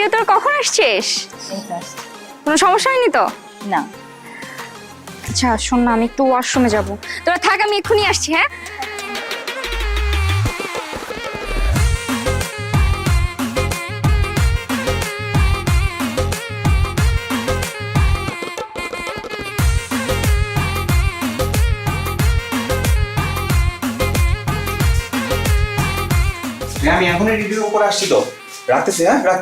কিরে তোর কখন আসছিস? কোনো সমস্যা হয়নি তো? না। আচ্ছা শোন না, আমি একটু ওয়াশরুমে যাবো, তোরা থাক, আমি এক্ষুনি আসছি। হ্যাঁ আমি এখনই রিভিউ করে আসছি তো, রাখতেছি। হ্যাঁ রাখ।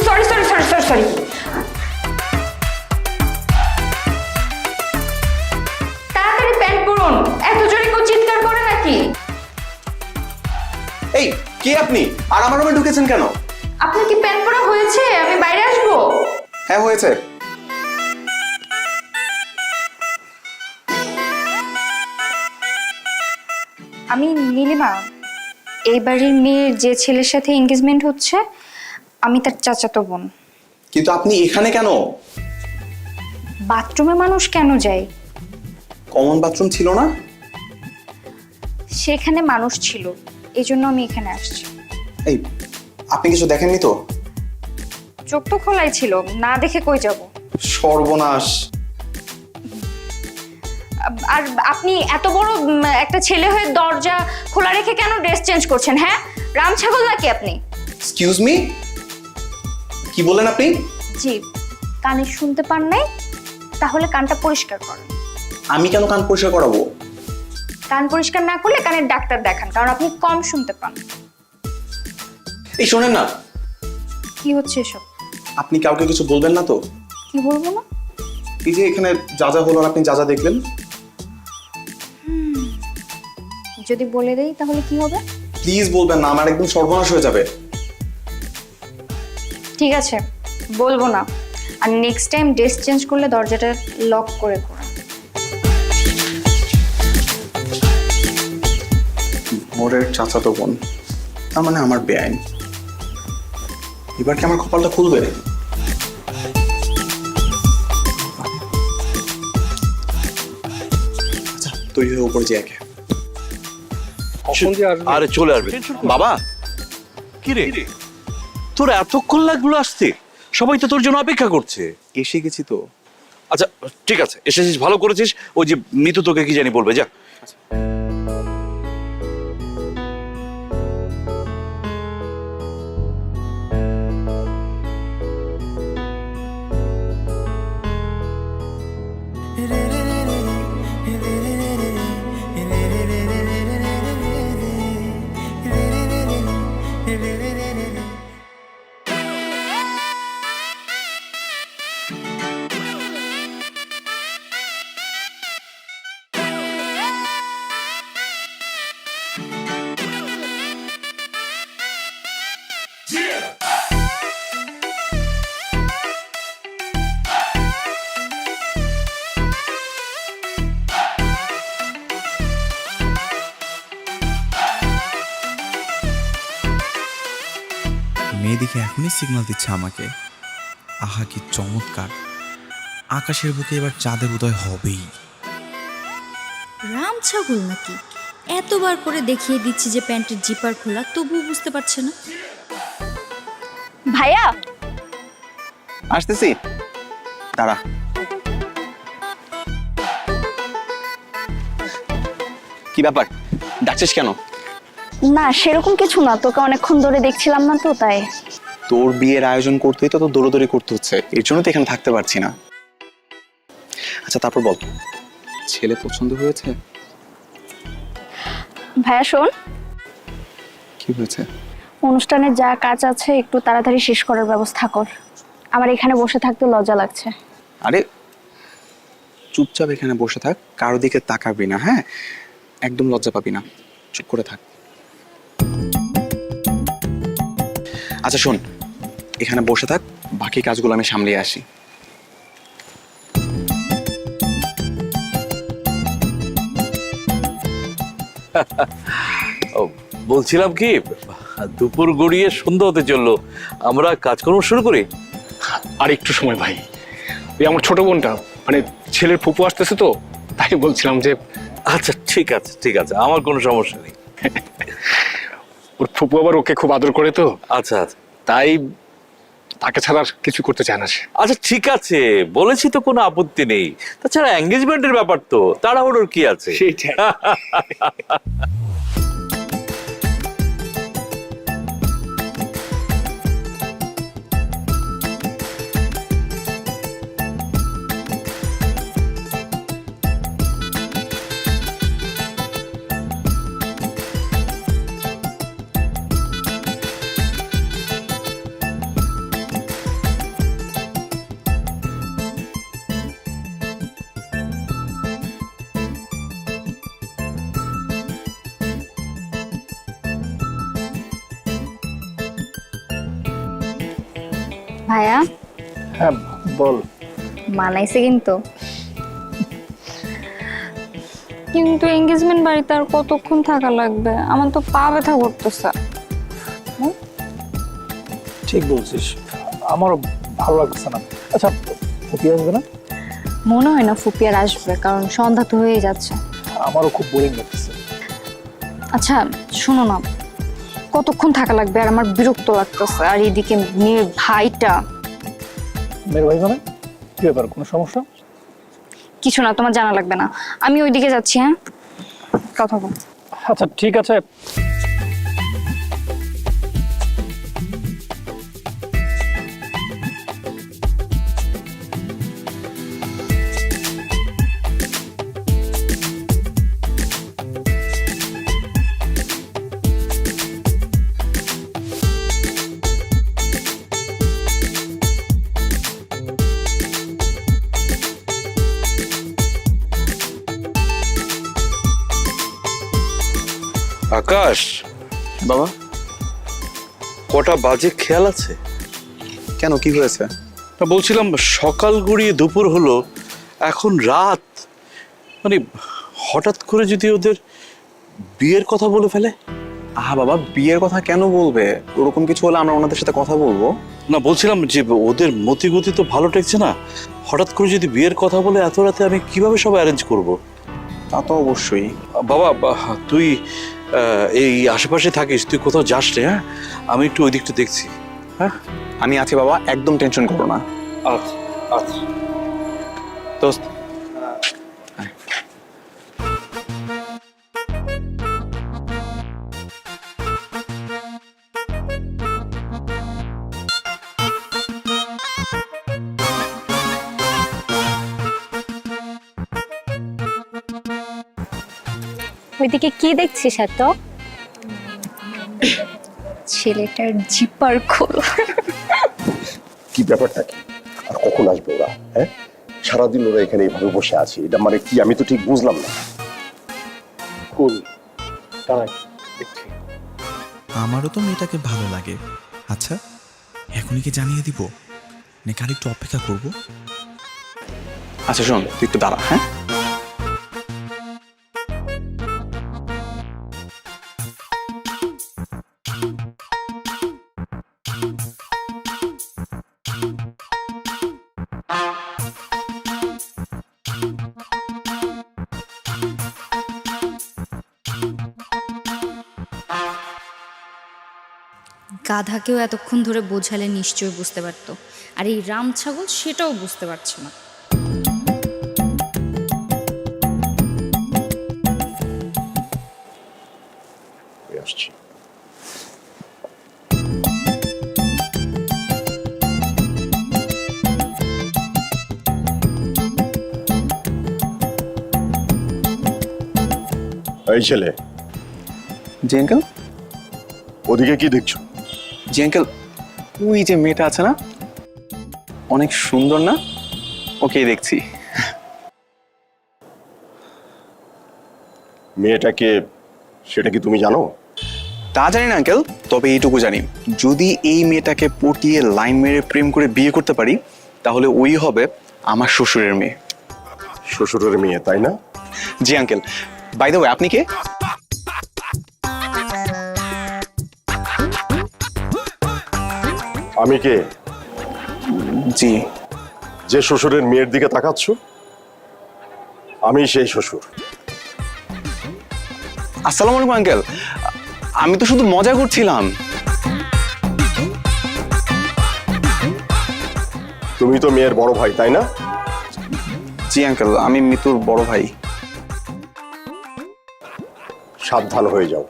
Sorry sorry sorry sorry sorry তাড়াতাড়ি প্যান্ট পরুন, এত জোরে কেউ চিৎকার করে নাকি? এই কে আপনি, আর আমার রুমে ঢুকেছেন কেন? আপনার কি প্যান্ট পরা হয়েছে? আমি বাইরে আসবো? হ্যাঁ হয়েছে। আমি নীলিমা, এই বাড়ির মেয়ের যে ছেলের সাথে এনগেজমেন্ট হচ্ছে, আমি তার চাচাতো বোন। কিন্তু আপনি এখানে কেন? বাথরুমে মানুষ কেন যায়? কমন বাথরুম ছিল না? সেখানে মানুষ ছিল, এই জন্য আমি এখানে আসছি। এই আপনি কিছু দেখেননি তো? চোখ তো খোলাই ছিল, না দেখে কই যাব? সর্বনাশ। আর আপনি এত বড় একটা ছেলে হয়ে দরজা খোলা রেখে কেন ড্রেস চেঞ্জ করছেন? হ্যাঁ, রাম ছাগল নাকি আপনি? এক্সকিউজ মি, কি বললেন আপনি? জি, কানে শুনতে পান নাই? তাহলে কানটা পরিষ্কার করেন। আমি কেন কান পরিষ্কার করাবো? কান পরিষ্কার না করলে কানের ডাক্তার দেখান, কারণ আপনি কম শুনতে পান। এই শোনেন না, কি হচ্ছে এসব? আপনি কাউকে কিছু বলবেন না তো? কি বলবো না? এই যে এখানে যা যা হলো, আপনি যা যা দেখলেন। যদি বলে দেই তাহলে কি হবে? প্লিজ বলবেন না, আমার একদম সর্বনাশ হয়ে যাবে। ঠিক আছে, বলবো না। আর নেক্সট টাইম ড্রেস চেঞ্জ করলে দরজাটা লক করে করুন। মোরের চাচাতো বোন, তার মানে আমার বেআইন। এবার কি আমার কপালটা খুলবে? আচ্ছা তৈরি হয়ে উপরে যে একে। আরে চলে আসবে বাবা। কি রে, তোর এতক্ষণ লাগলো আসতে? সবাই তো তোর জন্য অপেক্ষা করছে। এসে গেছি তো। আচ্ছা ঠিক আছে, এসেছিস, ভালো করেছিস। ওই যে মিতু তোকে কি জানি বলবে, যা। মেয়ে দেখে এখনই সিগন্যাল দিচ্ছে আমাকে। আহা কি চমৎকার! আকাশের বুকে এবার চাঁদের উদয় হবেই। রাম ছাগল নাকি? এতবার করে দেখিয়ে দিচ্ছি যে প্যান্টের জিপার খোলা, তবুও বুঝতে পারছে না। ভাইয়া আসতেছি, দাঁড়া। কি ব্যাপার, ডাকছিস কেন? না সেরকম কিছু না, তোকে অনেকক্ষণ ধরে দেখছিলাম না তো তাই। তোর বিয়ের আয়োজন করতেই তো দৌড়দৌড়ি করতে হচ্ছে, এর জন্য তো এখানে থাকতে পারছি না। আচ্ছা তারপর বল, ছেলে পছন্দ হয়েছে? ভাইয়া শোন, কি হয়েছে? অনুষ্ঠানের যা কাজ আছে একটু তাড়াতাড়ি শেষ করার ব্যবস্থা কর, আমার এখানে বসে থাকতে লজ্জা লাগছে। আরে চুপচাপ এখানে বসে থাক, কারো দিকে তাকাবি না। হ্যাঁ, একদম লজ্জা পাবি না, চুপ করে থাক। আচ্ছা শোন, এখানে বসে থাক, বাকি কাজগুলো আমি সামলিয়ে আসি। ও, বলছিলাম কি, দুপুর গড়িয়ে সন্ধ্যা হতে চললো, আমরা কাজকর্ম শুরু করি। আর একটু সময় ভাই, ওই আমার ছোট বোনটা মানে ছেলের ফুপু আসতেছে তো, তাই বলছিলাম যে আচ্ছা ঠিক আছে ঠিক আছে, আমার কোনো সমস্যা নেই। ওর ফুপু আবার ওকে খুব আদর করে তো, আচ্ছা আচ্ছা তাই তাকে ছাড়া আর কিছু করতে চায় না সে। আচ্ছা ঠিক আছে, বলেছি তো, কোনো আপত্তি নেই। তাছাড়া এঙ্গেজমেন্টের ব্যাপার তো, তাড়াহুড়োর কি আছে? সেইটাই। ভাইয়া হ্যাঁ বল। মানাইছে কিন্তু। কিন্তু এঙ্গেজমেন্ট বাড়িতে আর কতক্ষণ থাকা লাগবে? আমার তো পা ব্যথা করতেছে। ঠিক বলছিস, আমারও ভালো লাগছে না। আচ্ছা ফুপি আসবে না? মনে হয় না ফুপি আর আসবে, কারণ সন্ধ্যা তো হয়ে যাচ্ছে। আমারও খুব বোরিং লাগতেছে। আচ্ছা শোনো না, কতক্ষণ থাকা লাগবে? আর আমার বিরক্ত লাগতেছে। আর এদিকে মেয়ের ভাইটা। মেয়ের ভাই মানে কি ব্যাপার, কোনো সমস্যা? কিছু না, তোমার জানা লাগবে না। আমি ওইদিকে যাচ্ছি। হ্যাঁ, কথা বল। আচ্ছা ঠিক আছে। আকাশ, বাবা কটা বাজে খেয়াল আছে? কেন, কি হয়েছে? তা বলছিলাম, সকাল গড়িয়ে দুপুর হলো, এখন রাত, মানে হঠাৎ করে যদি ওদের বিয়ের কথা বলে ফেলে? আহা বাবা, বিয়ের কথা কেন বলবে? ওরকম কিছু হলে আমরা ওনাদের সাথে কথা বলবো। না, বলছিলাম যে ওদের মতিগতি তো ভালো ঠেকছে না, হঠাৎ করে যদি বিয়ের কথা বলে এত রাতে আমি কিভাবে সব অ্যারেঞ্জ করব? তা তো অবশ্যই। বাবা, তুই এই আশেপাশে থাকিস, তুই কোথাও যাস রে। হ্যাঁ, আমি একটু ওই দিকটা দেখছি। হ্যাঁ, আমি আছি বাবা, একদম টেনশন করো না। আচ্ছা আচ্ছা। দোস্ত ওইদিকে কি দেখছিস এত? ছেলেটার জিপার খোলা। কি ব্যাপারটা কি, আর কখন আসবে ওরা? হ্যাঁ, সারাদিন ওরা এখানে এইভাবে বসে আছে, এটা মানে কি আমি তো ঠিক বুঝলাম না। কুল দাঁড়াই দেখছি। আমারও তো মেয়েটাকে ভালো লাগে। আচ্ছা, এখনই কি জানিয়ে দিব নাকি আর একটু অপেক্ষা করব? আচ্ছা শোন, তুই একটু দাঁড়া। হ্যাঁ, গাধাকেও এতক্ষণ ধরে বোঝালে নিশ্চয়ই বুঝতে পারতো, আর এই রাম ছাগল সেটাও বুঝতে পারছে না। আসছি। এই ছেলে, জি আঙ্কেল। ওদিকে কি দেখছো? জি আঙ্কেল, ওই যে মেয়েটা আছে না, অনেক সুন্দর না? ওকেই দেখছি। মেয়েটাকে, সেটা কি তুমি জানো? তা জানি না আঙ্কেল, তবে এইটুকু জানি, যদি এই মেয়েটাকে পটিয়ে লাইন মেরে প্রেম করে বিয়ে করতে পারি, তাহলে ওই হবে আমার শ্বশুরের মেয়ে। শ্বশুরের মেয়ে, তাই না? জি আঙ্কেল। বাই দ্য ওয়ে, আপনি কে? আমি কে? জি। যে শ্বশুরের মেয়ের দিকে তাকাচ্ছ আমি সেই শ্বশুর। আসসালামু আলাইকুম আঙ্কেল, আমি তো শুধু মজা করছিলাম। তুমি তো মেয়ের বড় ভাই, তাই না? জি আঙ্কেল, আমি মিতুর বড় ভাই। সাবধান হয়ে যাও,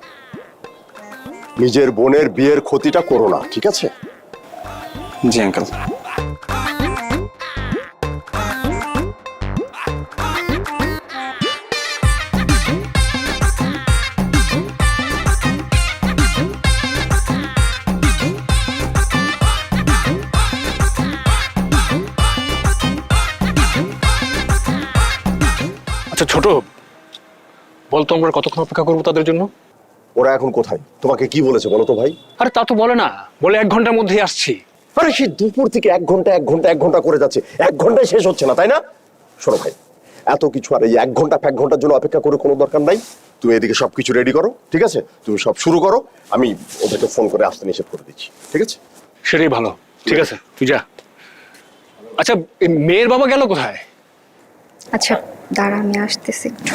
নিজের বোনের বিয়ের ক্ষতিটা করো না, ঠিক আছে? জি আঙ্কেল। আচ্ছা ছোট, বলতো আমরা কতক্ষণ অপেক্ষা করবো তাদের জন্য? ওরা এখন কোথায়? তোমাকে কি বলেছে বলো তো ভাই? আরে তা তো বলে না, বলে 1 ঘন্টার মধ্যেই আসছি। আরে সেই দুপুর থেকে 1 ঘন্টা 1 ঘন্টা 1 ঘন্টা করে যাচ্ছে, 1 ঘন্টায় শেষ হচ্ছে না, তাই না? শোনো ভাই, এত কিছু আর এই 1 ঘন্টা 1 ঘন্টার জন্য অপেক্ষা করে কোনো দরকার নাই। তুমি এদিকে সবকিছু রেডি করো, ঠিক আছে? তুমি সব শুরু করো, আমি ওদেরকে ফোন করে আসতে নিষেধ করে দিচ্ছি, ঠিক আছে? সেটাই ভালো। ঠিক আছে, তুই যা। আচ্ছা, এই মেয়ের বাবা গেল কোথায়? আচ্ছা দাঁড়া, আমি আসতেছি একটু।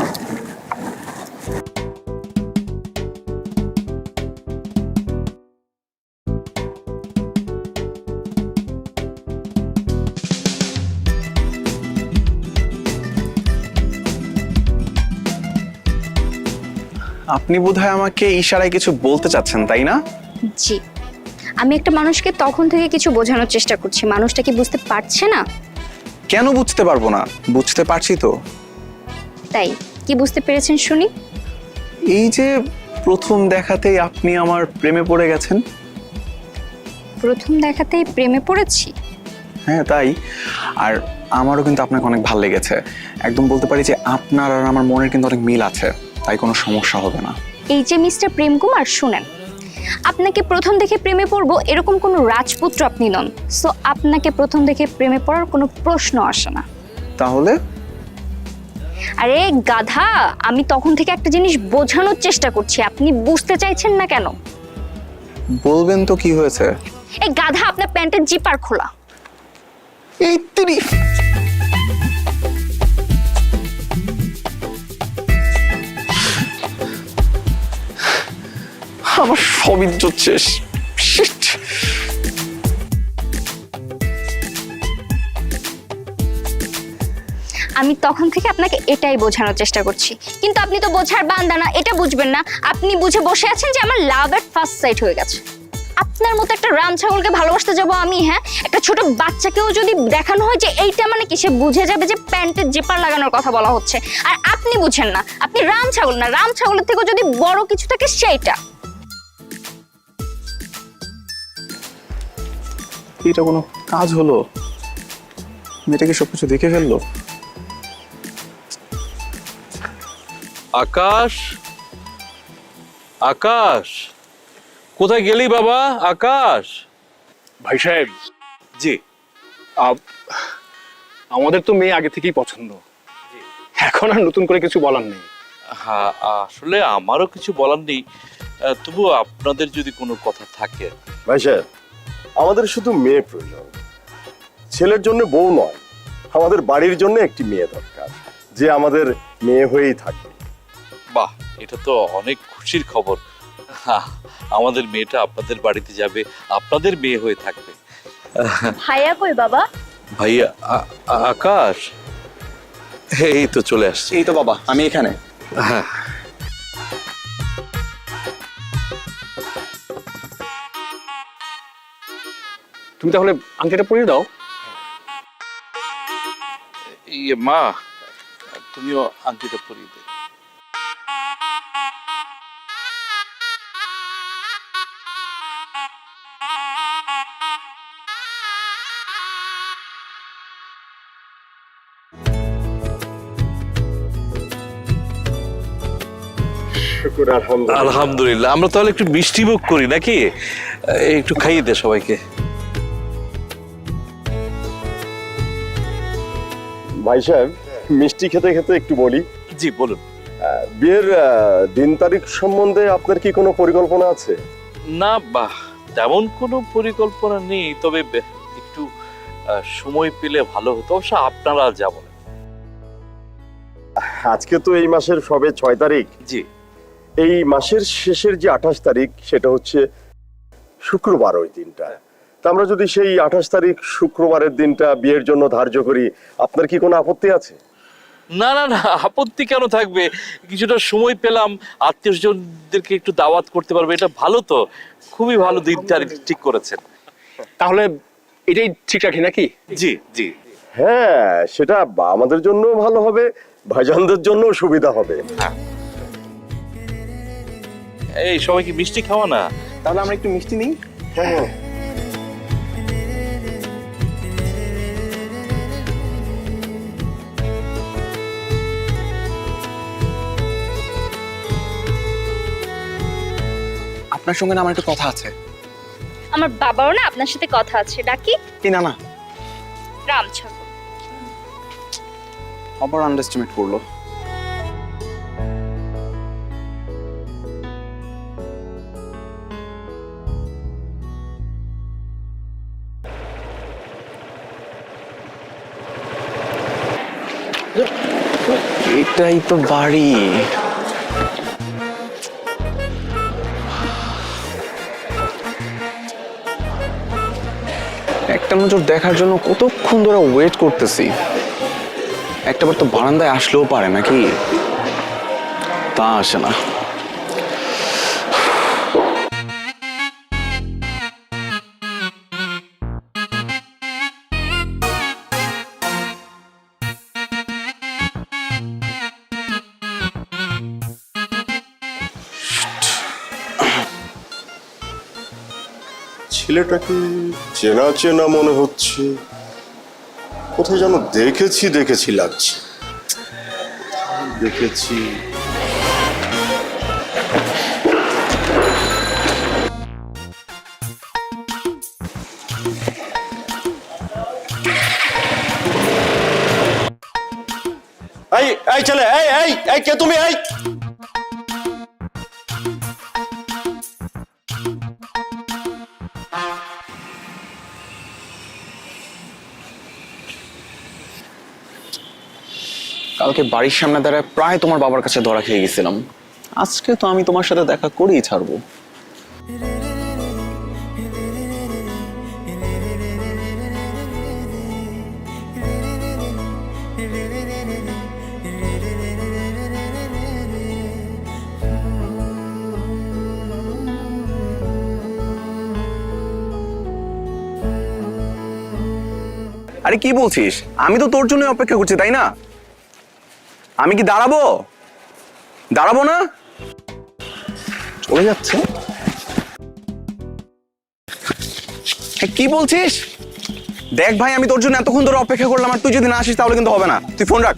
আপনি বোধহয় আমাকে ইশারায় কিছু বলতে চাচ্ছেন, তাই না? জি, আমি একটা মানুষকে তখন থেকে কিছু বোঝানোর চেষ্টা করছি, মানুষটা কি বুঝতে পারছে না? কেন বুঝতে পারবো না? বুঝতে পারছি তো। তাই কি বুঝতে পেরেছেন শুনি? এই যে প্রথম দেখাতেই আপনি আমার প্রেমে পড়ে গেছেন। প্রথম দেখাতেই প্রেমে পড়েছি? হ্যাঁ তাই। আর আমারও কিন্তু আপনাকে অনেক ভালো লেগেছে। একদম বলতে পারি যে আপনার আর আমার মনের কিন্তু অনেক মিল আছে, তাই কোনো সমস্যা হবে না। এই যে মিস্টার প্রেম কুমার, শুনেন, আপনাকে প্রথম দেখে প্রেমে পড়বো এরকম কোনো রাজপুত্র আপনি নন। সো আপনাকে প্রথম দেখে প্রেমে পড়ার কোনো প্রশ্ন আসে না। তাহলে? আরে গাধা, আমি তখন থেকে একটা জিনিস বোঝানোর চেষ্টা করছি, আপনি বুঝতে চাইছেন না কেন? বলবেন তো কি হয়েছে? এই গাধা, আপনার প্যান্টের জিপার খোলা। এই তিরি, আমার সব ইজ্জত শেষ। Shit! আমি তখন থেকে আপনাকে এটাই বোঝানোর চেষ্টা করছি, কিন্তু আপনি তো বোঝার বান্দা না, এটা বুঝবেন না। আপনি বুঝে বসে আছেন যে আমার লাভ এট ফার্স্ট সাইট হয়ে গেছে। আপনার মতো একটা রাম ছাগলকে ভালোবাসতে যাবো আমি? হ্যাঁ, একটা ছোট বাচ্চাকেও যদি দেখানো হয় যে এইটা মানে কি, সে বুঝে যাবে যে প্যান্টের জেপার লাগানোর কথা বলা হচ্ছে। আর আপনি বুঝেন না, আপনি রাম ছাগল না, রাম ছাগলের থেকেও যদি বড় কিছু থাকে সেইটা। এটা কোনো কাজ হলো? মেয়েটা কি সবকিছু দেখে ফেললো? আকাশ, আকাশ, কোথায় গেলি বাবা? আকাশ। ভাই সাহেব, জি। আমাদের তো মেয়ে আগে থেকেই পছন্দ, এখন আর নতুন করে কিছু বলার নেই। হ্যাঁ, আসলে আমারও কিছু বলার নেই, তবুও আপনাদের যদি কোনো কথা থাকে। ভাই সাহেব, আমাদের শুধু মেয়ে প্রয়োজন, ছেলের জন্য বউ নয়। আমাদের বাড়ির জন্য একটি মেয়ে দরকার, যে আমাদের মেয়ে হয়েই থাকবে। বাহ, এটা তো অনেক খুশির খবর। আমাদের মেয়েটা আপনাদের বাড়িতে যাবে, আপনাদের মেয়ে হয়ে থাকবে। ভাইয়া কই বাবা? ভাইয়া, আকাশ এই তো চলে আসছে। এই তো বাবা, আমি এখানে। হ্যাঁ, তুমি তাহলে আংটিটা পরিয়ে দাও। ইয়ে মা, তুমিও আংটিটা পরিয়ে দে। শুকুর আলহামদুলিল্লাহ। আলহামদুলিল্লাহ। আমরা তাহলে একটু মিষ্টি মুখ করি নাকি? একটু খাইয়ে দে সবাইকে। ভাই সাহেব, মিষ্টি খেতে খেতে একটু বলি, জি বলুন। বিয়ের দিন তারিখ সম্বন্ধে আপনার কি কোনো পরিকল্পনা আছে? না বাহ, তেমন কোনো পরিকল্পনা নেই, তবে একটু সময় পেলে ভালো হতো। অবশ্য আপনারা যা বলেন। আজকে তো এই মাসের সবে 6 তারিখ। জি, এই মাসের শেষের যে 28 তারিখ সেটা হচ্ছে শুক্রবার, ওই দিনটা। তা আমরা যদি সেই 28 তারিখ শুক্রবারের দিনটা বিয়ের জন্য ধার্য করি, আপনার কি কোনো আপত্তি আছে? না না না, আপত্তি কেন থাকবে? কিছুটা সময় পেলাম, আত্মীয়স্বজনদেরকে একটু দাওয়াত করতে পারবে, এটা ভালো তো। খুবই ভালো দিন তারিখ ঠিক করেছেন। তাহলে এটাই ঠিক রাখি নাকি? জি জি। হ্যাঁ, সেটা আমাদের জন্য ভালো হবে, ভাইজানদের জন্য সুবিধা হবে। এই সবাই কি মিষ্টি খাওয়া না? তাহলে আমরা একটু মিষ্টি নিই। হ্যাঁ, আপনার সঙ্গে না আমার একটু কথা আছে। আমার বাবারও না আপনার সাথে কথা আছে, ডাকি? কি না না, রাম ছাগল। আবার আন্ডারস্টিমেট করলো। এটাই তো বাড়ি। একটা নজর দেখার জন্য কতক্ষণ ধরে ওয়েট করতেছি। একটাবার তো বারান্দায় আসলেও পারে নাকি, তা আসে না। ছেলেটাকে চেনা চেনা মনে হচ্ছে, কোথায় যেন দেখেছি লাগছে। দেখেছি। এই ছেলে, এই কে তুমি? এই কালকে বাড়ির সামনে দাঁড়ায় প্রায় তোমার বাবার কাছে ধরা খেয়ে গেছিলাম। আজকে তো আমি তোমার সাথে দেখা করেই ছাড়বো। আরে কি বলছিস? আমি তো তোর জন্যই অপেক্ষা করছি, তাই না? আমি কি দাঁড়াবো না? চলে যাচ্ছে। কি বলছিস? দেখ ভাই, আমি তোর জন্য এতক্ষণ ধরে অপেক্ষা করলাম, আর তুই যদি না আসিস তাহলে কিন্তু হবে না। তুই ফোন রাখ,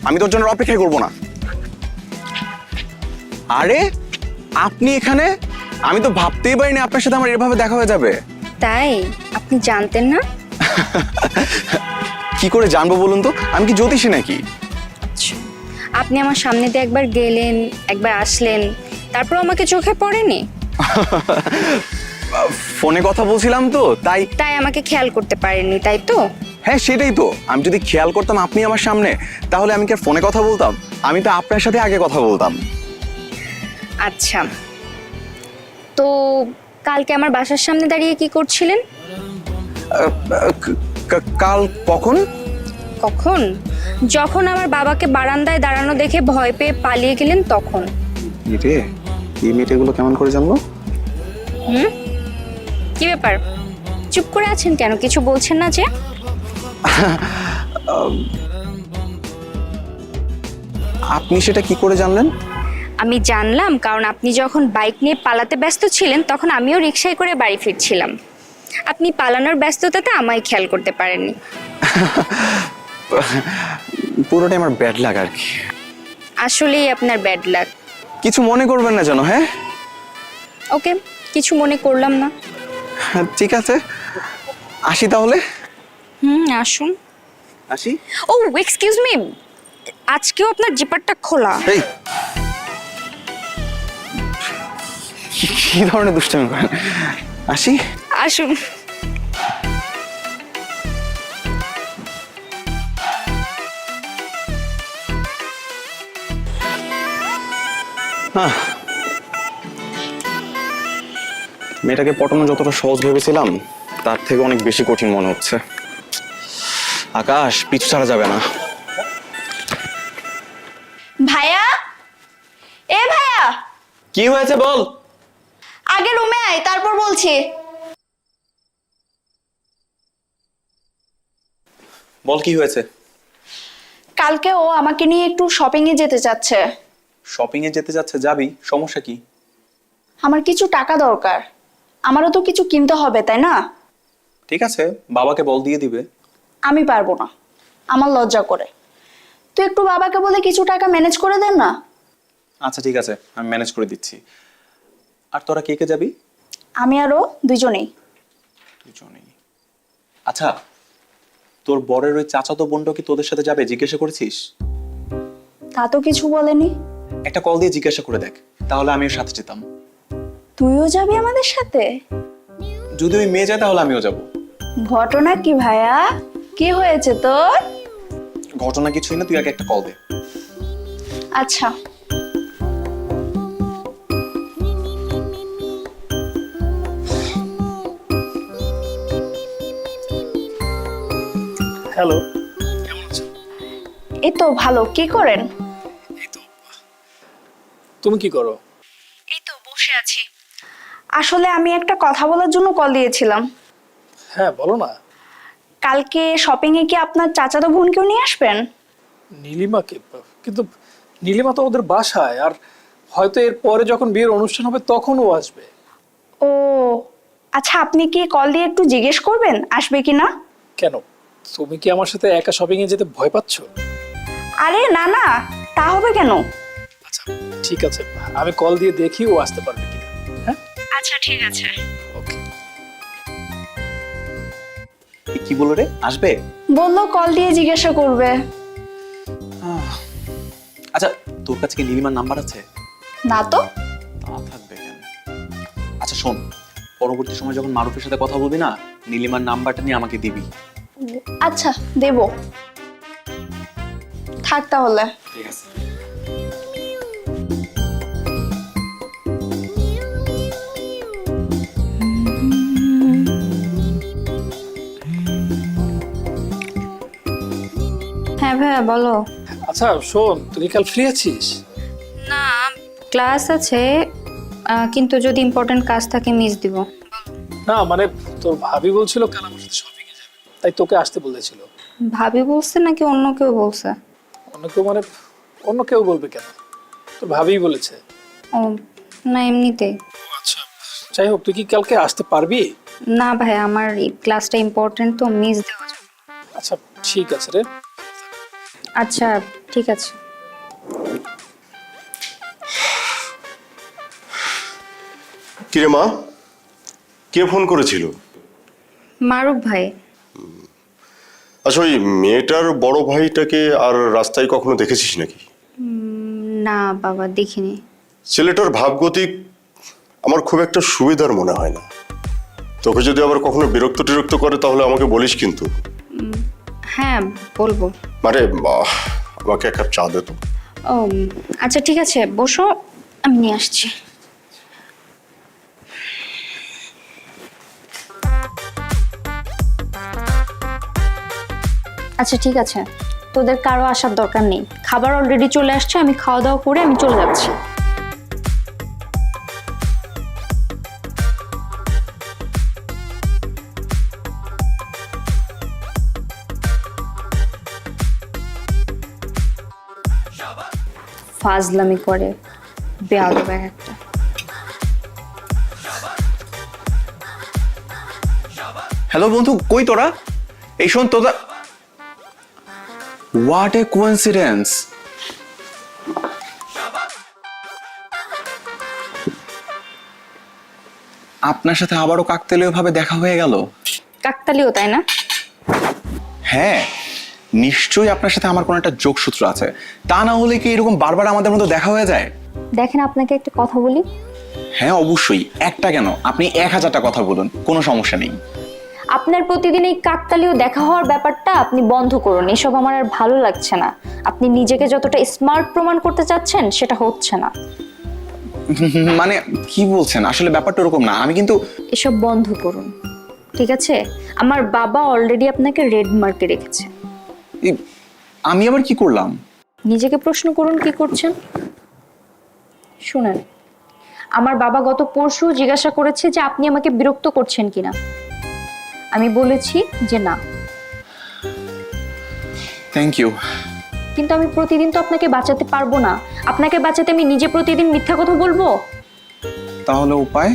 আমি তোর জন্য অপেক্ষা করবো না। আরে আপনি এখানে? আমি তো ভাবতেই পারিনি আপনার সাথে আমার এভাবে দেখা হয়ে যাবে। তাই আপনি জানতেন না? কি করে জানবো বলুন তো? আমি কি জ্যোতিষী নাকি? আপনি আমার সামনে দিয়ে একবার গেলেন, একবার আসলেন, তারপর আমাকে চোখে পড়েনি? ফোনে কথা বলছিলাম তো, তাই আমাকে খেয়াল করতে পারেননি, তাই তো? হ্যাঁ সেটাই তো। আমি যদি খেয়াল করতাম আপনি আমার সামনে, তাহলে আমি কি আর ফোনে কথা বলতাম? আমি তো আপনার সাথে আগে কথা বলতাম। আচ্ছা, তো কালকে আমার বাসার সামনে দাঁড়িয়ে কি করছিলেন? কাল কখন? যখন আমার বাবাকে বারান্দায় দাঁড়ানো দেখে ভয় পেয়ে পালিয়ে গেলেন তখন। রে, এই মেয়েটাগুলো কেমন করে জানলো? কি ব্যাপার, চুপ করে আছেন কেন? কিছু বলছেন না যে? আপনি সেটা কি করে জানলেন? আমি জানলাম কারণ আপনি যখন বাইক নিয়ে পালাতে ব্যস্ত ছিলেন তখন আমিও রিকশায় করে বাড়ি ফিরছিলাম। আপনি পালানোর ব্যস্ততাতে আমায় খেয়াল করতে পারেননি। পুরোটাই আমার ব্যাড লাগ আর কি। আসলেই আপনার ব্যাড লাক। কিছু মনে করবেন না যেন। হ্যাঁ ওকে, কিছু মনে করলাম না। ঠিক আছে, আসি তাহলে। আসুন। আসি। ও এক্সকিউজ মি, আজকেও আপনার জিপারটা খোলা। এই কি ধরনের দুষ্টামি করেন? আসি। আসুন। মেয়েটাকে পটানো যতটা সহজ ভেবেছিলাম তার থেকে অনেক বেশি কঠিন মনে হচ্ছে। আকাশ, পিছু ছাড়া যাবে না। ভাইয়া, এ ভাইয়া, কি হয়েছে বল। আগে রুমে আয়, তারপর বলছি। বল কি হয়েছে। কালকে ও আমাকে নিয়ে একটু শপিং এ যেতে চাচ্ছে। শপিং এ যেতে যাচ্ছে, যাবি, সমস্যা কি? আমার কিছু টাকা দরকার, আমারও তো কিছু কিনতে হবে তাই না? ঠিক আছে, বাবাকে বল, দিয়ে দিবে। আমি পারবো না, আমার লজ্জা করে। তুই একটু বাবাকে বলে কিছু টাকা ম্যানেজ করে দেন না। আচ্ছা ঠিক আছে, আমি ম্যানেজ করে দিচ্ছি। আর তোরা কে কে যাবি? আমি আরও দুজনেই। দুজনেই। আচ্ছা, তোর বরের ওই চাচাতো বোনটা কি তোদের সাথে যাবে, জিজ্ঞাসা করেছিস? তা তো কিছু বলেনি। একটা কল দিয়ে জিজ্ঞাসা করে দেখ, তাহলে আমিও সাথে যেতাম। তুইও যাবি আমাদের সাথে? যদি ওই মেয়ে যায় তাহলে আমিও যাব। ঘটনা কি ভাইয়া, কি হয়েছে তোর? ঘটনা কিছুই না, তুই আগে একটা কল দে। আচ্ছা। হ্যালো। এই তো ভালো, কি করেন? তুমি কি করো? এই তো বসে আছি। আসলে আমি একটা কথা বলার জন্য কল দিয়েছিলাম। হ্যাঁ বলো না। কালকে শপিং এ কি আপনার চাচাতো বোনকেও নিয়ে আসবেন? নীলিমাকে? কিন্তু নীলিমা তো ওদের বাসায়, আর হয়তো এর পরে যখন বিয়ের অনুষ্ঠান হবে তখন ও আসবে। ও আচ্ছা, আপনি কি কল দিয়ে একটু জিজ্ঞেস করবেন আসবে কি না? কেন, তুমি কি আমার সাথে একা শপিং এ যেতে ভয় পাচ্ছ? আরে না না, তা হবে কেন? আচ্ছা ঠিক আছে, আমি কল দিয়ে দেখি ও আসতে পারবে কিনা। হ্যাঁ আচ্ছা ঠিক আছে। ওকে। কি বলো রে, আসবে? বললো কল দিয়ে জিজ্ঞাসা করবে। আচ্ছা, তোর কাছে কি নীলিমার নাম্বার আছে? না তো। তা থাকবে কেন? আচ্ছা শোন, পরবর্তী সময় যখন মারুফের সাথে কথা বলবি না, নীলিমার নাম্বারটা নিয়ে আমাকে দিবি। আচ্ছা দেব। থাক তাহলে। ঠিক আছে। হ্যাঁ ভাইয়া বলো। আচ্ছা শোন, তুই কাল ফ্রি আছিস? না, ক্লাস আছে, কিন্তু যদি ইম্পর্টেন্ট কাজ থাকে মিস দিব। না মানে তোর ভাবি বলছিল কাল আমার সাথে শপিং এ যাবে, তাই তোকে আসতে বলেছিল। ভাবি বলছে নাকি অন্য কেউ বলছে? অন্য কেউ মানে? অন্য কেউ বলবে কেন, তোর ভাবিই বলেছে। ও না, এমনিতেই। আচ্ছা যাই হোক, তুই কি কালকে আসতে পারবি? না ভাই, আমার এই ক্লাসটা ইম্পর্টেন্ট, তো মিস দেওয়া যাবে না। আচ্ছা ঠিক আছে রে। আচ্ছা ঠিক আছে। কিরে মা, কে ফোন করেছিল? মারুফ ভাই। আচ্ছা, ওই মেয়েটার বড় ভাইটাকে আর রাস্তায় কখনো দেখেছিস নাকি? না বাবা, দেখিনি। ছেলেটার ভাবগতিক আমার খুব একটা সুবিধার মনে হয় না। তোকে যদি আবার কখনো বিরক্ত টিরক্ত করে তাহলে আমাকে বলিস কিন্তু। হ্যাঁ বলবো। মানে আমাকে এক কাপ চা দে তো। ও আচ্ছা ঠিক আছে, বসো, আমি নিয়ে আসছি। আচ্ছা ঠিক আছে, তোদের কারো আসার দরকার নেই, খাবার অলরেডি চলে আসছে, আমি খাওয়া দাওয়া করে আমি চলে যাচ্ছি। ফাজলামি করে, বেয়াদব একটা। হ্যালো বন্ধু, কই তোরা? এই শোন তোরা, হোয়াট এ কোইন্সিডেন্স। আপনার সাথে আবারও কাকতালীয় ভাবে দেখা হয়ে গেল। কাকতালীয় তাই না? হ্যাঁ, নিশ্চয়ই আপনার সাথে আমার কোনো একটা যোগসূত্র আছে, তা না হলে কি এরকম বারবার আমাদের মধ্যে দেখা হয়ে যায়? দেখেন, আপনাকে একটা কথা বলি, হ্যাঁ অবশ্যই, একটা কেন, আপনি 1000টা কথা বলুন, কোনো সমস্যা নেই। আপনার প্রতিদিন এই কাকতালীয় দেখা হওয়ার ব্যাপারটা আপনি বন্ধ করুন, এসব আমার আর ভালো লাগছে না। আপনি নিজেকে যতটা স্মার্ট প্রমাণ করতে চাচ্ছেন সেটা হচ্ছে না। মানে কি বলছেন, আসলে ব্যাপারটা ওরকম না, আমি কিন্তু এসব বন্ধ করুন, ঠিক আছে? আমার বাবা অলরেডি আপনাকে রেড মার্কে রেখেছে। আমি আবার কি করলাম? নিজেকে প্রশ্ন করুন কি করছেন। শুনেন, আমার বাবা গত পরশু জিজ্ঞাসা করেছে যে আপনি আমাকে বিরক্ত করছেন কিনা। আমি বলেছি যে না। Thank you. কিন্তু আমি প্রতিদিন তো আপনাকে বাঁচাতে পারবো না। আপনাকে বাঁচাতে আমি নিজে প্রতিদিন মিথ্যা কথা বলবো? তাহলে উপায়?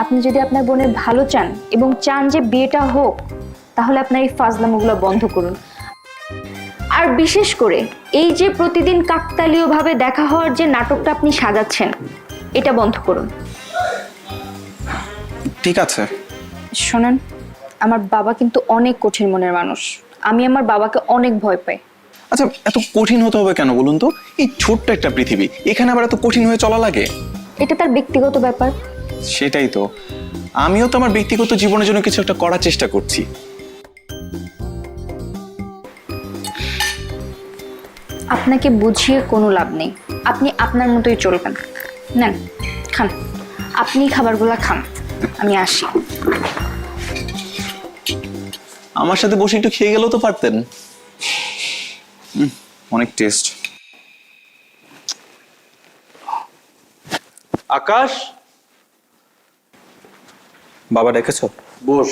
আপনি যদি আপনার বোনের ভালো চান এবং চান যে বিয়েটা হোক, তাহলে আপনার এই ফাজলামোগুলো বন্ধ করুন। আর বিশেষ করে এই যে প্রতিদিন কাকতালীয়ভাবে দেখা হওয়ার যে নাটকটা আপনি সাজাচ্ছেন, এটা বন্ধ করুন। ঠিক আছে। শোনেন, আমার বাবা কিন্তু অনেক কঠিন মনের মানুষ। আমি আমার বাবাকে অনেক ভয় পাই। আচ্ছা, এত কঠিন হতে হবে কেন বলুন তো? এই ছোট্ট একটা পৃথিবী, এখানে আবার এত কঠিন হয়ে চলা লাগে? এটা তার ব্যক্তিগত ব্যাপার। সেটাই তো, আমিও তো আমার ব্যক্তিগত জীবনের জন্য কিছু একটা করার চেষ্টা করছি। আপনাকে বুঝিয়ে কোনো লাভ নেই, আপনি আপনার মতোই চলবেন। নেন, খান, আপনি খাবারগুলো খান, আমি আসি। আমার সাথে বসে একটু খেয়ে গেলেও তো পারতেন। অনেক টেস্ট। আকাশ, বাবা ডেকেছো? বস।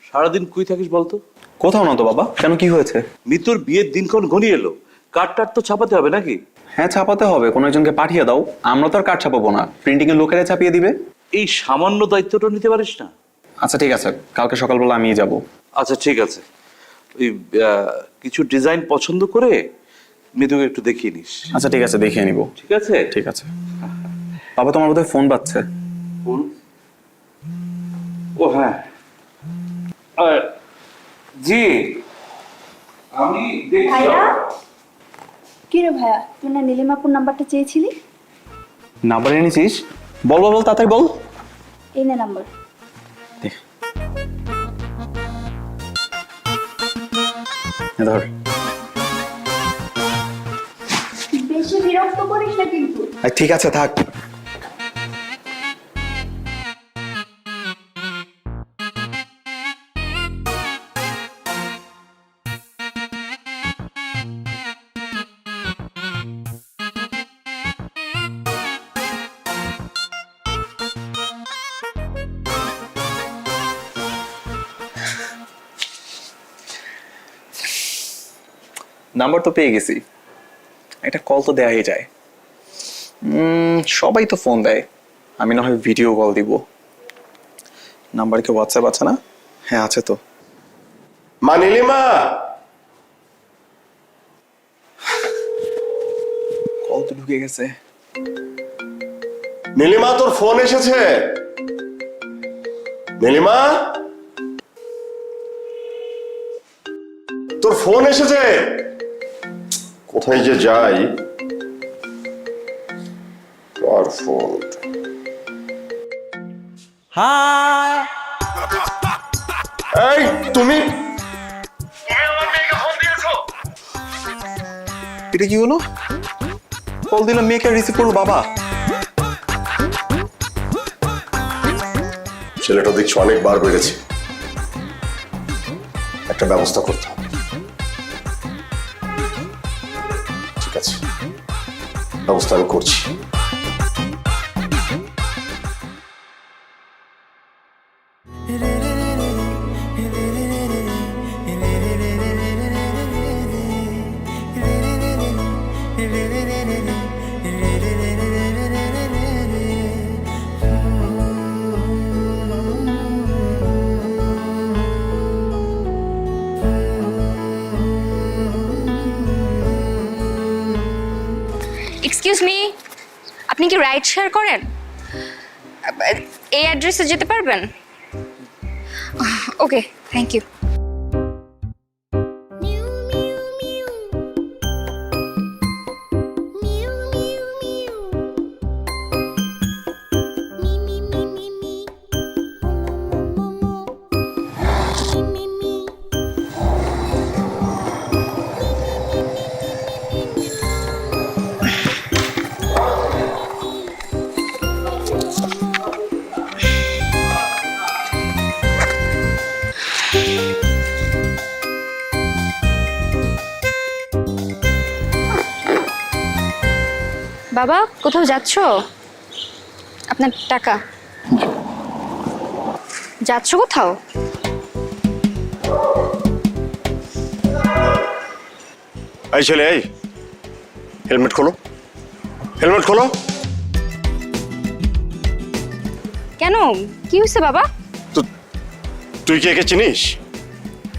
সারাদিন কুই থাকিস বলতো? কোথাও না তো বাবা, কেন কি হয়েছে? মিতুর বিয়ের দিনক্ষণ ঘনিয়ে এলো, কার্ড তো ছাপাতে হবে নাকি? হ্যাঁ ছাপাতে হবে, কোনো একজনকে পাঠিয়ে দাও। আমরা তো আর কার্ড ছাপাবো না, প্রিন্টিং এর লোকেরা ছাপিয়ে দিবে। এই সামান্য দায়িত্বটা নিতে পারিস না? আচ্ছা ঠিক আছে, কালকে সকালবেলা আমিই যাব। আচ্ছা ঠিক আছে, ওই কিছু ডিজাইন পছন্দ করে মিতুকে একটু দেখিয়ে নিস। আচ্ছা ঠিক আছে, দেখিয়ে নিব। ঠিক আছে? ঠিক আছে। বাবা তোমার বোধহয় ফোন পাচ্ছে। ফোন? ও হ্যাঁ, জি আমি কি রে ভাইয়া, তুই না নীলিমাপুর নাম্বারটা চেয়েছিলি? নাম্বার এনেছিস? বল বল বল, তাড়াতাড়ি বল। এই নে নাম্বার। দেখ। ধর। বেশি বিরক্ত করিস না কিন্তু। ঠিক আছে থাক। নাম্বার তো পেয়ে গেছি, একটা কল তো দেওয়াই যায়। সবাই তো ফোন দেয়, আমি না হয় ভিডিও কল দিব। নাম্বার কি হোয়াটসঅ্যাপ আছে না? হ্যাঁ আছে তো। মা নীলিমা, কল তো ঢুকে গেছে। নীলিমা তোর ফোন এসেছে। নীলিমা, তোর ফোন এসেছে। কোথায় যে যাই, আর ফোন। হ্যাঁ এই তুমি এটা কি হলো? কল দিলাম, মেয়েকে রিসিভ করলো বাবা। ছেলেটা দেখছি অনেকবার বেড়েছে, একটা ব্যবস্থা করতে হবে। ঠিক আছে, ব্যবস্থা আমি করছি। এক্সকিউজ মি, আপনি কি রাইড শেয়ার করেন? এই অ্যাড্রেসে যেতে পারবেন? ওকে, থ্যাংক ইউ। বাবা কোথাও যাচ্ছো? আপনার টাকা। যাচ্ছ কোথাও? এই ছেলে, এই হেলমেট খোলো, হেলমেট খোলো। কেন, কি হয়েছে বাবা? তুই কি একে চিনিস?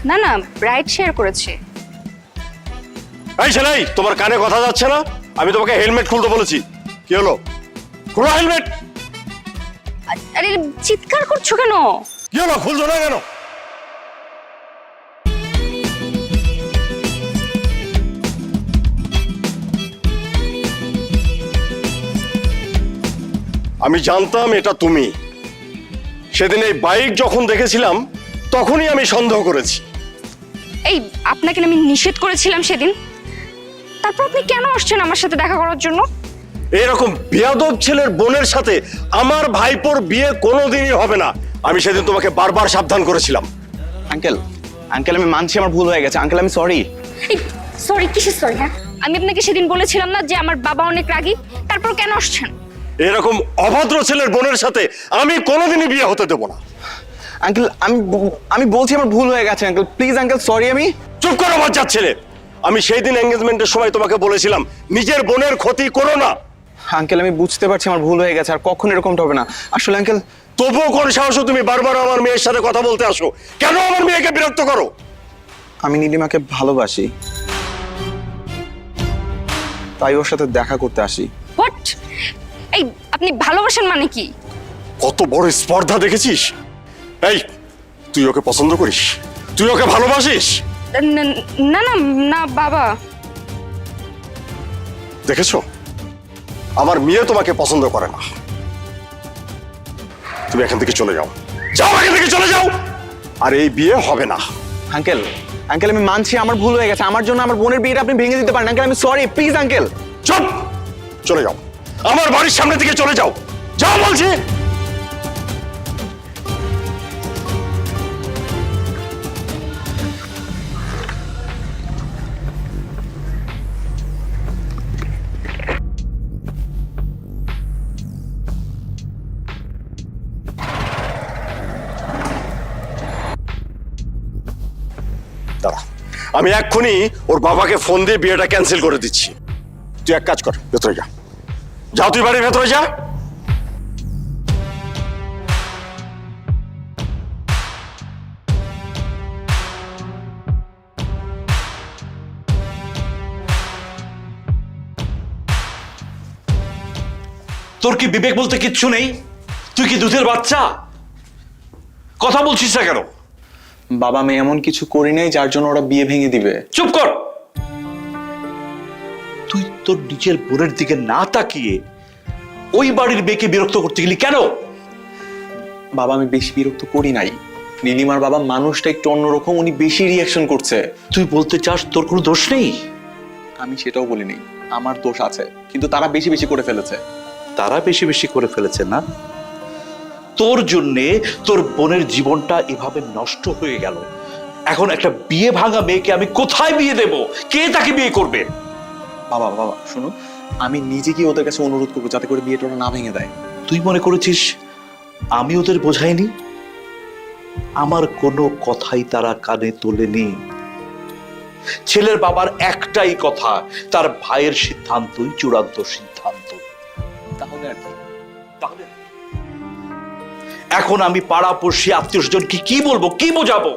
না না, রাইড শেয়ার করেছে। এই ছেলে, এই, তোমার কানে কথা যাচ্ছে না? আমি তোমাকে হেলমেট খুলতে বলেছি। কি হলো? খোলো হেলমেট। আরে চিৎকার করছো কেন? কি হলো, খুলছো না কেন? আমি জানতাম এটা তুমি। সেদিন এই বাইক যখন দেখেছিলাম তখনই আমি সন্দেহ করেছি। এই আপনাকে না আমি নিষেধ করেছিলাম সেদিন, তারপর আপনি কেন আসছেন আমার সাথে দেখা করার জন্য? এরকম বেয়াদব ছেলের বোনের সাথে আমার ভাইপোর বিয়ে কোনোদিনই হবে না। আমি সেদিন তোমাকে বারবার সাবধান করেছিলাম। আঙ্কেল, আঙ্কেল আমি মানছি আমার ভুল হয়ে গেছে। আঙ্কেল আমি সরি। সরি কিসের সরি? হ্যাঁ, আমি আপনাকে সেদিন বলেছিলাম না যে আমার বাবা অনেক রাগী? তারপর কেন আসছেন? এরকম অভদ্র ছেলের বোনের সাথে আমি কোনোদিনই বিয়ে হতে দেবো না। আঙ্কেল আমি বলছি আমার ভুল হয়ে গেছে আঙ্কেল, প্লিজ আঙ্কেল সরি। আমি চুপ করো বাচ্চার ছেলে। আমি সেই দিন এঙ্গেজমেন্টের সময় তোমাকে বলেছিলাম নিজের বোনের ক্ষতি করো না। আঙ্কেল আমি বুঝতে পারছি আমার ভুল হয়ে গেছে, আর কখনো এরকমটা হবে না। আসলে আঙ্কেল তবুও কোন সাহসে তুমি বারবার আমার মেয়ের সাথে কথা বলতে আসো? কেন আমার মেয়েকে বিরক্ত করো? আমি নীলিমাকে ভালোবাসি, তাই ওর সাথে দেখা করতে আসি। হোয়াট? এই আপনি ভালোবাসেন মানে কি? কত বড় স্পর্ধা দেখেছিস? এই, তুই ওকে পছন্দ করিস? তুই ওকে ভালোবাসিস? না না না না বাবা। দেখেছো, আমার মেয়ে তোমাকে পছন্দ করে না। তুমি এখান থেকে চলে যাও, যাও এখান থেকে চলে যাও। আর এই বিয়ে হবে না। আঙ্কেল আঙ্কেল আমি মানছি আমার ভুল হয়ে গেছে। আমার জন্য আমার বোনের বিয়েটা আপনি ভেঙে দিতে পারেন আঙ্কেল, আমি সরি প্লিজ আঙ্কেল। চুপ, চলে যাও, আমার বাড়ির সামনে থেকে চলে যাও, যাও বলছি। দাঁড়া, আমি এক্ষুনি ওর বাবাকে ফোন দিয়ে বিয়েটা ক্যান্সেল করে দিচ্ছি। তুই এক কাজ কর, ভেতরে যা। যাও, তুই বাড়ির ভেতরে যা। তোর কি বিবেক বলতে কিচ্ছু নেই? তুই কি দুধের বাচ্চা? কথা বলছিস না কেন? বাবা আমি এমন কিছু করি নাই যার জন্য ওরা বিয়ে ভেঙে দিবে। চুপ কর। তুই তোর নিজের বোনের দিকে না তাকিয়ে ওই বাড়ির মেয়েকে বিরক্ত করতে গেলি কেন? বাবা আমি বেশি বিরক্ত করি নাই। নীলিমার বাবা মানুষটা একটু অন্যরকম, উনি বেশি রিয়াকশন করছে। তুই বলতে চাস তোর কোনো দোষ নেই? আমি সেটাও বলিনি, আমার দোষ আছে, কিন্তু তারা বেশি বেশি করে ফেলেছে। তারা বেশি বেশি করে ফেলেছে না? তোর জন্যে তোর বোনের জীবনটা এভাবে নষ্ট হয়ে গেল। এখন একটা বিয়ে ভাঙা মেয়েকে আমি কোথায় বিয়ে দেব? কে তাকে বিয়ে করবে? বাবা বাবা শোনো, আমি নিজে গিয়ে ওদের কাছে অনুরোধ করবো যাতে করে বিয়েটা ওরা না ভেঙে দেয়। তুই মনে করেছিস আমি ওদের বোঝাইনি? আমার কোনো কথাই তারা কানে তোলেনি। ছেলের বাবার একটাই কথা, তার ভাইয়ের সিদ্ধান্তই চূড়ান্ত সিদ্ধান্ত। তাহলে আর কি? তাহলে এখন আমি পাড়া পড়শি আত্মীয় স্বজনকে কি বলবো, কি বোঝাবো?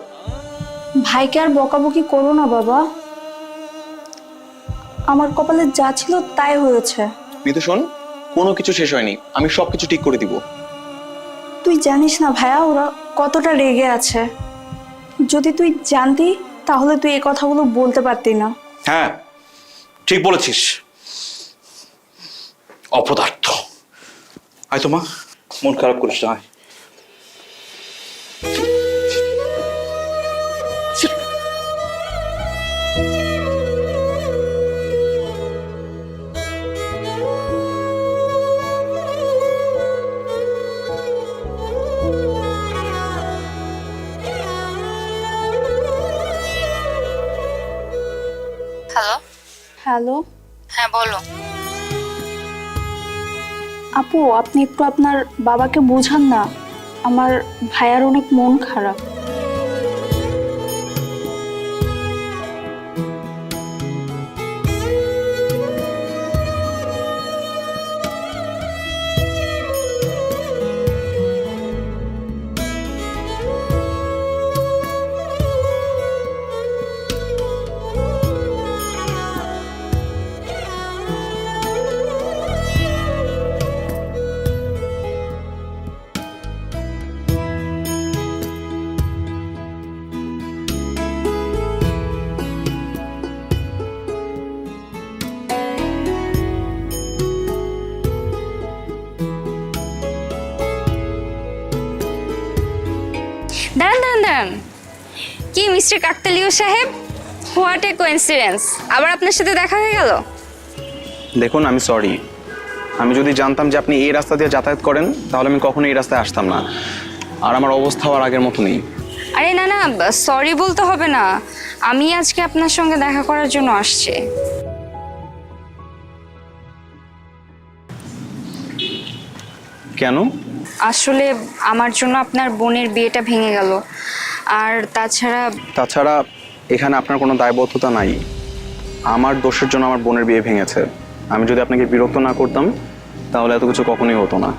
ভাইকে আর বকাবকি করো না বাবা, আমার কপালে যা ছিল তাই হয়েছে। মিতু শোন, কোনো কিছু শেষ হয়নি, আমি সবকিছু ঠিক করে দিব। তুই জানিস না ভাইয়া ওরা কতটা রেগে আছে। যদি তুই জানতি তাহলে তুই এই কথাগুলো বলতে পারতি না। হ্যাঁ ঠিক বলেছিস, অপদার্থ। আয় তো মা, মন খারাপ করিস না। হ্যালো। হ্যালো, হ্যাঁ বলো। আপু আপনি একটু আপনার বাবাকে বোঝান না, আমার ভাইয়ার অনেক মন খারাপ। দাঁড়ান দাঁড়ান দাঁড়ান, কি মিস্টার কাকতালীয় সাহেব, হোয়াট এ কোইন্সিডেন্স, আবার আপনার সাথে দেখা হয়ে গেল। দেখুন, আমি সরি। আমি যদি জানতাম যে আপনি এই রাস্তা দিয়ে যাতায়াত করেন তাহলে আমি কখনো এই রাস্তায় আসতাম না। আর আমার অবস্থাও আর আগের মতো নেই। আরে না না, সরি বলতে হবে না, আমি আজকে আপনার সঙ্গে দেখা করার জন্য আসছি। কেন? আসলে আমার জন্য আপনার বোনের বিয়েটা ভেঙে গেল, আর তাছাড়া এখানে আপনার কোনো দায়বদ্ধতা নাই। আমার দোষের জন্য আমার বোনের বিয়ে ভেঙেছে। আমি যদি আপনাকে বিরক্ত না করতাম তাহলে এত কিছু কখনোই হতো না।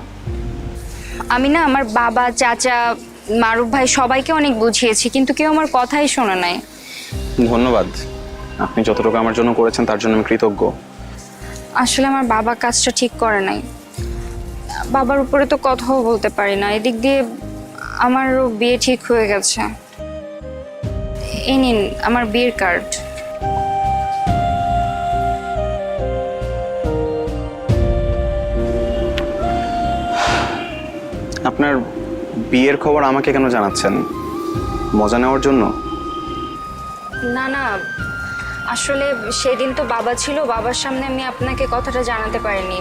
আমি না আমার বাবা, চাচা, মারুফ ভাই সবাইকে অনেক বুঝিয়েছি, কিন্তু কেউ আমার কথাই শোনে নাই। ধন্যবাদ। আপনি যতটুকু আমার জন্য করেছেন তার জন্য আমি কৃতজ্ঞ। আসলে আমার বাবা কাজটা ঠিক করে নাই, বাবার উপরে তো কথাও বলতে পারি না। এদিক দিয়ে আমারও বিয়ে ঠিক হয়ে গেছে। এই নিন আমার বিয়ের কার্ড। আপনার বিয়ের খবর আমাকে কেন জানাচ্ছেন? মজা নেওয়ার জন্য? না না, আসলে সেদিন তো বাবা ছিল, বাবার সামনে আমি আপনাকে কথাটা জানাতে পারিনি,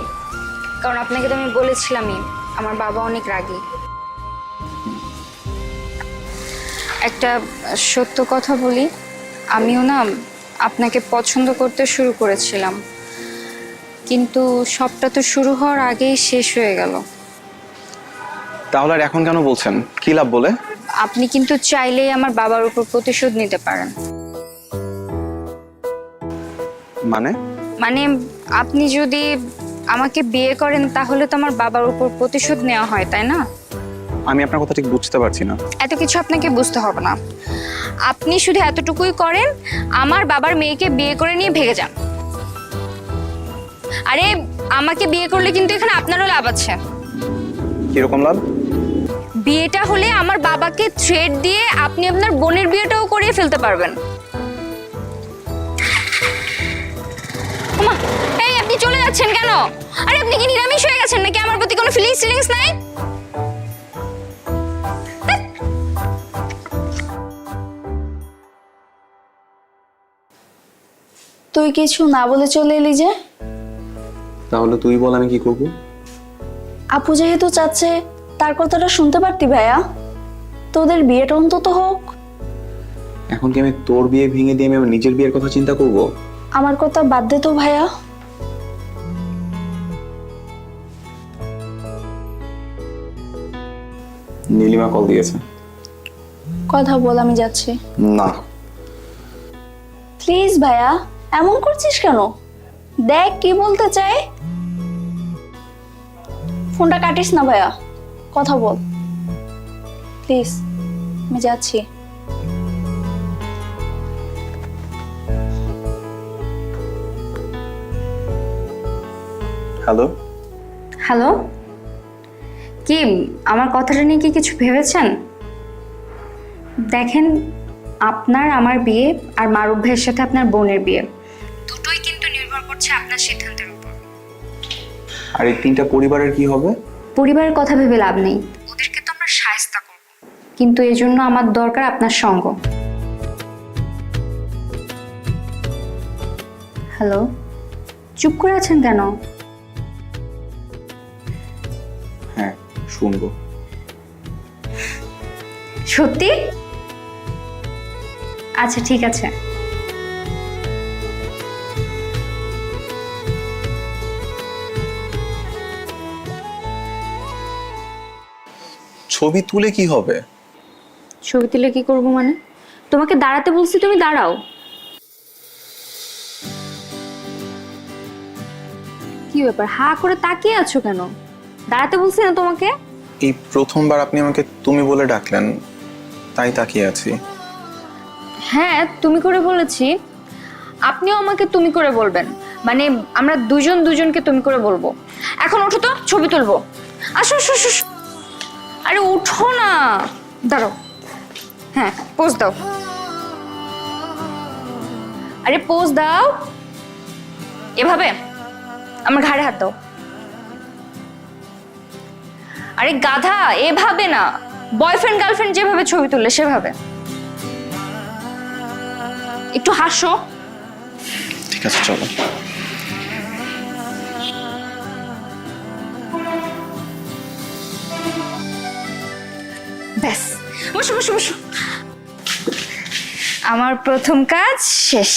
কারণ আপনাকে তো আমি বলেছিলামই আমার বাবা অনেক রাগী। একটা সত্য কথা বলি, আমিও না আপনাকে পছন্দ করতে শুরু করেছিলাম, কিন্তু সবটা তো শুরু হওয়ার আগেই শেষ হয়ে গেল। তাহলে আর এখন কেন বলছেন? কি লাভ বলে? আপনি কিন্তু চাইলেই আমার বাবার উপর প্রতিশোধ নিতে পারেন। মানে আপনি যদি আমাকে বিয়ে করেন তাহলে তো আমার বাবার উপর প্রতিশোধ নেওয়া হয়, তাই না? আমি আপনার কথা ঠিক বুঝতে পারছি না। এত কিছু আপনাকে বুঝতে হবে না, আপনি শুধু এতটুকুই করেন, আমার বাবার মেয়েকে বিয়ে করে নিয়ে ভেগে যান। আরে আমাকে বিয়ে করলে কিন্তু এখানে আপনারও লাভ আছে। কিরকম লাভ? বিয়েটা হলে আমার বাবাকে থ্রেট দিয়ে আপনি আপনার বোনের বিয়েটাও করিয়ে ফেলতে পারবেন। ওমা, এই আপনি চলে যাচ্ছেন কেন? আরে আপনি কি নিরামিষ হয়ে গেছেন নাকি? আমার প্রতি কোনো ফিলিংস নাই? তুই কিছু না বলে চলে এলি যে? তাহলে তুই বল আমি কি করব? আপু যেহেতু চাচ্ছে তার কথাটা শুনতে পারতি ভাইয়া, তোদের বিয়েটা অন্তত হোক। এখন কি আমি তোর বিয়ে ভেঙে দিয়ে আমি আমার নিজের বিয়ের কথা চিন্তা করব? আমার কথা বাদ দে তো ভাইয়া। নীলিমা কল দিয়েছে। কথা বল, আমি যাচ্ছি। না। প্লিজ ভাইয়া, এমন করছিস কেন? দেখ কি বলতে চাই। ফোনটা কাটিস না ভাইয়া, কথা বল প্লিজ, আমি যাচ্ছি। হ্যালো। হ্যালো, কি আমার কথাটা নিয়ে কি কিছু ভেবেছেন? দেখেন, আপনার আমার বিয়ে আর মারুফ ভাইয়ের সাথে আপনার বোনের বিয়ে, দুটোই কিন্তু নির্ভর করছে আপনার সিদ্ধান্তের উপর। আর এই তিনটা পরিবারের কি হবে? পরিবারের কথা ভেবে লাভ নেই, ওদেরকে তো আমরা শায়েস্তা করব, কিন্তু এজন্য আমার দরকার আপনার সঙ্গ। হ্যালো, চুপ করে আছেন কেন? হ্যাঁ, শুনবো। সত্যি? আচ্ছা ঠিক আছে। ছবি তুলে কি হবে? ছবি তুলে কি করবো মানে? তোমাকে দাঁড়াতে বলছি, তুমি দাঁড়াও। কি ব্যাপার, হা করে তাকিয়ে আছো কেন? দাঁড়াতে বলছি না তোমাকে? এই প্রথমবার আপনি আমাকে তুমি বলে ডাকলেন, তাই তাকিয়ে আছি। হ্যাঁ, তুমি করে বলেছি, আপনিও আমাকে তুমি করে বলবেন, মানে আমরা দুজন দুজনকে তুমি করে বলবো। এখন ওঠো তো, ছবি তুলবো। আসো আসো আসো আসো। আরে উঠো না, দাঁড়াও। হ্যাঁ, পোজ দাও। আরে পোজ দাও, এভাবে আমার ঘাড়ে হাত দাও। আরে গাধা, এভাবে না, বয়ফ্রেন্ড গার্লফ্রেন্ড যেভাবে ছবি তুললে সেভাবে। একটু হাসো। ঠিক আছে, চলো। ব্যাস, বসো বসো বসো। আমার প্রথম কাজ শেষ।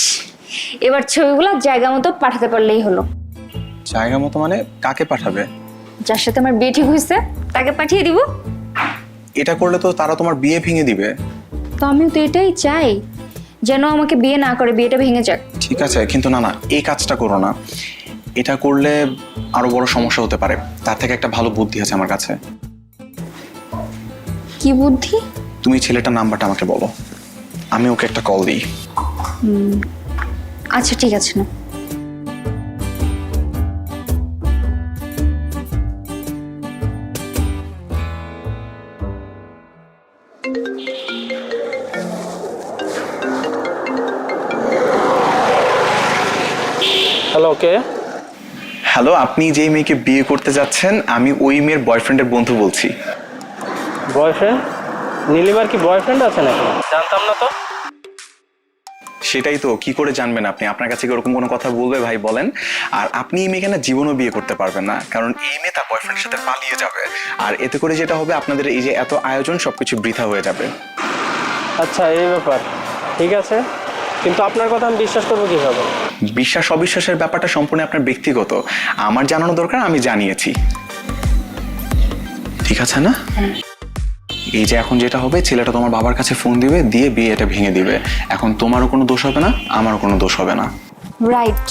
এবার ছবিগুলো জায়গা মতো পাঠাতে পারলেই হলো। জায়গা মতো মানে কাকে পাঠাবে? যার সাথে আমার বিয়ে ঠিক হয়েছে তাকে পাঠিয়ে দিব। এটা করলে তো তারা তোমার বিয়ে ভেঙে দিবে। তো আমিও তো এটাই চাই, যেন আমাকে বিয়ে না করে, বিয়েটা ভেঙে যাক। ঠিক আছে, কিন্তু না না, এই কাজটা করো না। এটা করলে আরো বড় সমস্যা হতে পারে। তার থেকে একটা ভালো বুদ্ধি আছে আমার কাছে। কি বুদ্ধি? তুমি ছেলেটার নাম্বারটা আমাকে বলো, আমি ওকে একটা কল দিই। আচ্ছা ঠিক আছে না। হ্যালো, কে? হ্যালো, আপনি যেই মেয়েকে বিয়ে করতে যাচ্ছেন, আমি ওই মেয়ের বয়ফ্রেন্ডের বন্ধু বলছি। বয়ফ্রেন্ড? নীলিমার কি বয়ফ্রেন্ড আছে নাকি? জানতাম না তো। সেটাই তো, কি করে জানবেন আপনি? আপনার কাছে কি ওরকম কোনো কথা বলবে ভাই, বলেন? আর আপনি এই মেয়েকে না জীবনও বিয়ে করতে পারবেন না, কারণ এই মেয়ে তার বয়ফ্রেন্ডের সাথে পালিয়ে যাবে। আর এতে করে যেটা হবে, আপনাদের এই যে এত আয়োজন সবকিছু বৃথা হয়ে যাবে। আচ্ছা, এই ব্যাপার। ঠিক আছে, কিন্তু আপনার কথা আমি বিশ্বাস করবো কিভাবে? বিশ্বাস অবিশ্বাসের ব্যাপারটা সম্পূর্ণ আপনার ব্যক্তিগত। আমার জানানো দরকার, আমি জানিয়েছি। ঠিক আছে না? এই যে এখন যেটা হবে, ছেলেটা তোমার বাবার কাছে ফোন দিবে, দিয়ে বিয়েটা ভেঙে দিবে। এখন তোমারও কোনো দোষ হবে না, আমারও কোনো দোষ হবে না। রাইট,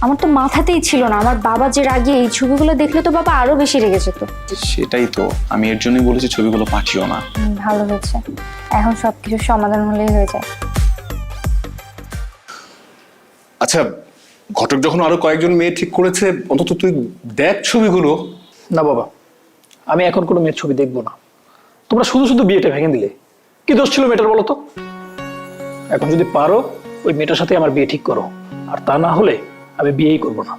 আমার তো মাথাতেই ছিল না। আমার বাবা যে রাগে, এই ছবিগুলো দেখলে তো বাবা আরো বেশি রেগে যেত। সেটাই তো, আমি এর জন্যই বলেছি ছবিগুলো পাঠিও না। ভালো হয়েছে, এখন সবকিছু সমাধান হলেই হয়ে যায়। আচ্ছা, ঘটক যখন আরো কয়েকজন মেয়ে ঠিক করেছে, অন্তত তুই দেখ ছবিগুলো। না বাবা, আমি এখন কোনো মেয়ের ছবি দেখবো না। তোমরা শুধু শুধু বিয়েটা ভেঙে দিলে। কি দোষ ছিল মেয়েটার বলো তো? এখন যদি পারো ওই মেয়েটার সাথে আমার বিয়ে ঠিক করো, আর তা না হলে আমি বিয়েই করবো না।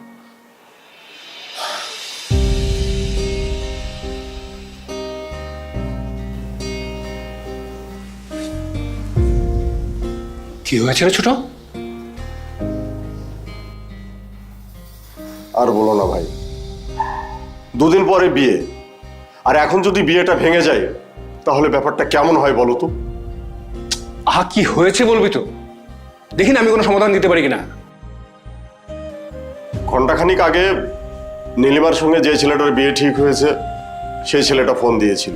কি হয়েছে রে ছোট? আর বলো না ভাই, দুদিন পরে বিয়ে, আর এখন যদি বিয়েটা ভেঙে যায় তাহলে ব্যাপারটা কেমন হয় বলো তো? আহা, কি হয়েছে বলবি তো? দেখি না আমি কোনো সমাধান দিতে পারি কিনা। ঘন্টাখানিক আগে নীলিমার সঙ্গে যে ছেলেটার বিয়ে ঠিক হয়েছে সেই ছেলেটা ফোন দিয়েছিল।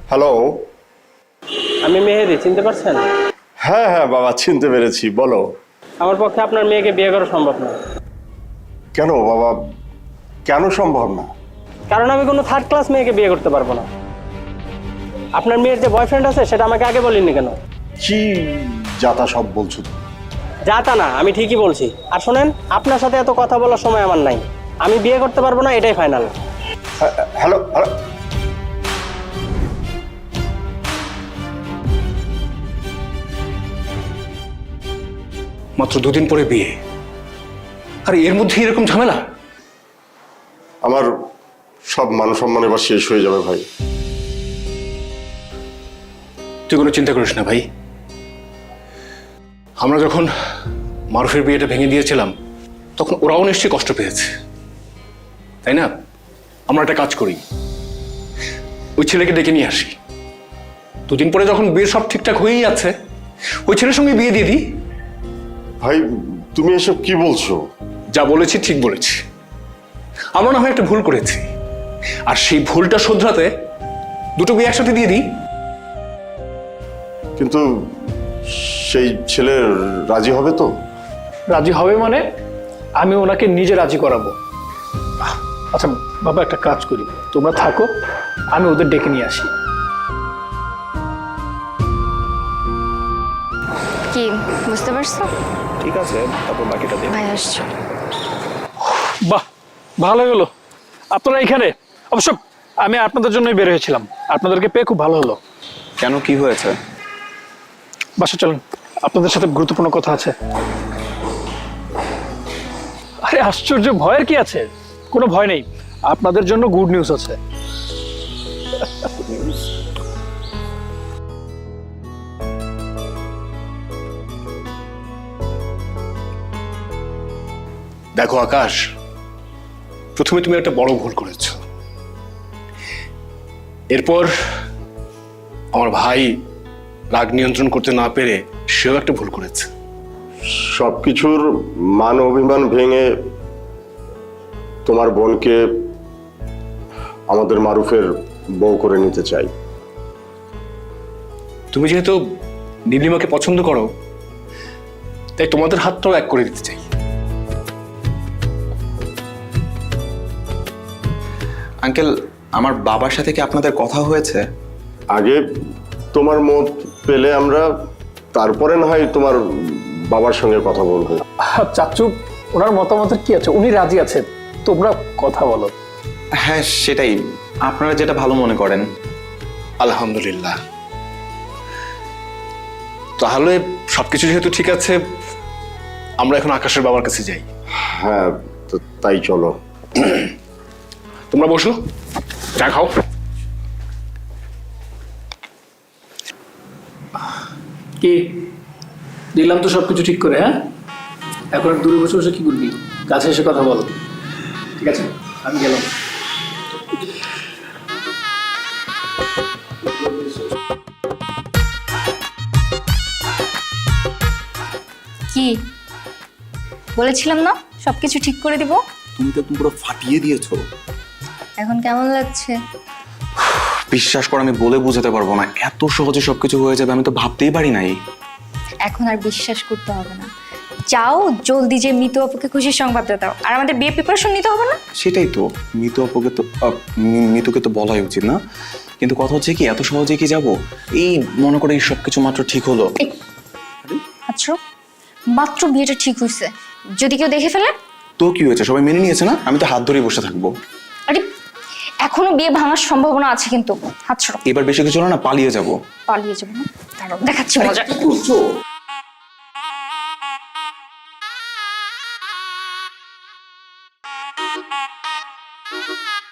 হ্যালো। আমি মেহেদি, চিনতে পারছেন? হ্যাঁ হ্যাঁ বাবা, চিনতে পেরেছি, বলো। আমার পক্ষে আপনার মেয়েকে বিয়ে করা সম্ভব না। কেন বাবা, কেন সম্ভব না? কারণ আমি কোনো থার্ড ক্লাস মেয়েকে বিয়ে করতে পারবো না। আপনার মেয়ের যে বয়ফ্রেন্ড আছে সেটা আমাকে আগে বলেননি কেন? কি যাতা সব বলছো তো? যা তা না, আমি ঠিকই বলছি। আর শোনেন, আপনার সাথে এত কথা বলার সময় আমার নাই। আমি বিয়ে করতে পারবো না, এটাই ফাইনাল। Hello hello. মাত্র দুদিন পরে বিয়ে, আর এর মধ্যে এরকম ঝামেলা? আমার সব মান সম্মান এবার শেষ হয়ে যাবে ভাই। তুই কোনো চিন্তা করিস না ভাই। আমরা যখন মারুফের বিয়েটা ভেঙে দিয়েছিলাম, তখন ওরাও নিশ্চয়ই কষ্ট পেয়েছে, তাই না? আমরা একটা কাজ করি, ওই ছেলেকে ডেকে নিয়ে আসি। দুদিন পরে যখন বিয়ে সব ঠিকঠাক হয়েই আছে, ওই ছেলের সঙ্গে বিয়ে দিয়ে দিই। ভাই তুমি এসব কি বলছো? যা বলেছি ঠিক বলেছি। আমরা না হয় একটা ভুল করেছি, আর সেই ভুলটা শোধরাতে দুটো বিয়ে একসাথে দিয়ে দিই। কিন্তু সেই ছেলে রাজি হবে তো? রাজি হবে মানে আমি ওনাকে নিজে রাজি করাবো। আচ্ছা বাবা, একটা কাজ করি, তোমরা থাকো, আমি ওদের ডেকে নিয়ে আসি। কি বুঝতে পারছো? ঠিক আছে, তারপর বাকিটা দেব। ভাই আসছো। বাহ, ভালো হলো আপনারা এখানে। অবশ্য আমি আপনাদের জন্যই বের হয়েছিলাম, আপনাদেরকে পেয়ে খুব ভালো হলো। কেন, কি হয়েছে? বাসা চলেন, আপনাদের সাথে গুরুত্বপূর্ণ কথা আছে। আরে আশ্চর্য, ভয়ের কি আছে? কোনো ভয় নেই, আপনাদের জন্য গুড নিউজ আছে। দেখো আকাশ, প্রথমে তুমি একটা বড় ভুল করেছ। এরপর আমার ভাই রাগ নিয়ন্ত্রণ করতে না পেরে সেও একটা ভুল করেছে। সবকিছুর মান অভিমান ভেঙে তোমার বোনকে আমাদের মারুফের বউ করে নিতে চাই। তুমি যেহেতু নীলিমাকে পছন্দ করো, তাই তোমাদের হাতটাও এক করে দিতে চাই। আঙ্কেল, আমার বাবার সাথে কি আপনাদের কথা হয়েছে? আগে তোমার মত পেলে আমরা, তারপরে না হয় তোমার বাবার সঙ্গে কথা বলবো। চাচু, ওনার মতামতের কি আছে, উনি রাজি আছেন, তোমরা কথা বলো। হ্যাঁ সেটাই, আপনারা যেটা ভালো মনে করেন। আলহামদুলিল্লাহ। তাহলে সবকিছু যেহেতু ঠিক আছে, আমরা এখন আকাশের বাবার কাছে যাই। হ্যাঁ, তো তাই চলো। তোমরা বসো, চা খাও। কি দিলাম তো সবকিছু ঠিক করে? হ্যাঁ, এখন আর দূরে বসে বসে কি করবি? কাছে এসে কথা বল, ঠিক আছে? আমি গেলাম। কি বলেছিলাম না সবকিছু ঠিক করে দিব? তুমি তো পুরো ফাটিয়ে দিয়েছো। এখন কেমন লাগছে? বিশ্বাস করো, আমি বলে বোঝাতে পারবো না, এত সহজে সবকিছু হয়ে যাবে আমি তো ভাবতেই পারি নাই। এখন আর বিশ্বাস করতে হবে না। যাও জলদি যে মিতু আপুকে খুশির সংবাদটা দাও, আর আমাদের বিয়ে প্রিপারেশন নিতে হবে না? সেটাই তো, মিতুকে তো বলাই উচিত না, কিন্তু কথা হচ্ছে কি, এত সহজে কি যাব? এই মনে করে এই সবকিছু মাত্র ঠিক হলো। মাত্র বিয়েটা ঠিক হয়েছে, যদি কেউ দেখে ফেলে? তো কি হয়েছে, সবাই মেনে নিয়েছে না? আমি তো হাত ধরেই বসে থাকবো। আরে এখনো বিয়ে ভাঙার সম্ভাবনা আছে, কিন্তু হাত ছড়ো। এবার বেশি কিছু হলো না, পালিয়ে যাবো। পালিয়ে যাবো না? দাঁড়াও, দেখাচ্ছি মজা। কি করছো? Thank you.